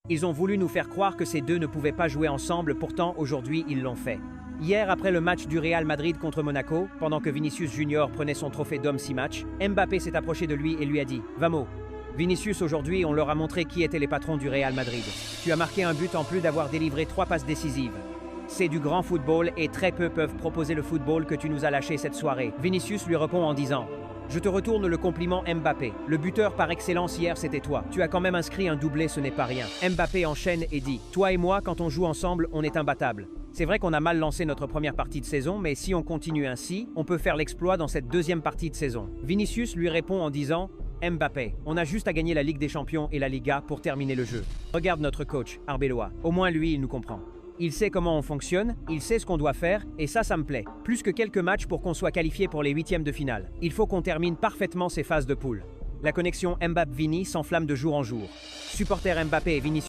Ils ont voulu nous faire croire que ces deux ne pouvaient pas jouer ensemble, pourtant aujourd'hui ils l'ont fait. Hier, après le match du Real Madrid contre Monaco, pendant que Vinicius Junior prenait son trophée d'homme 6 matchs, Mbappé s'est approché de lui et lui a dit « Vamos ». Vinicius, aujourd'hui, on leur a montré qui étaient les patrons du Real Madrid. Tu as marqué un but en plus d'avoir délivré 3 passes décisives. C'est du grand football et très peu peuvent proposer le football que tu nous as lâché cette soirée. Vinicius lui répond en disant « Je te retourne le compliment Mbappé. Le buteur par excellence hier, c'était toi. Tu as quand même inscrit un doublé, ce n'est pas rien. » Mbappé enchaîne et dit « Toi et moi, quand on joue ensemble, on est imbattables. C'est vrai qu'on a mal lancé notre première partie de saison, mais si on continue ainsi, on peut faire l'exploit dans cette deuxième partie de saison. » Vinicius lui répond en disant « Mbappé, on a juste à gagner la Ligue des Champions et la Liga pour terminer le jeu. Regarde notre coach, Arbeloa. Au moins lui, il nous comprend. Il sait comment on fonctionne, il sait ce qu'on doit faire, et ça me plaît. Plus que quelques matchs pour qu'on soit qualifié pour les 8e de finale. Il faut qu'on termine parfaitement ces phases de poule. » La connexion Mbappé-Vini s'enflamme de jour en jour. Supporters Mbappé et Vinicius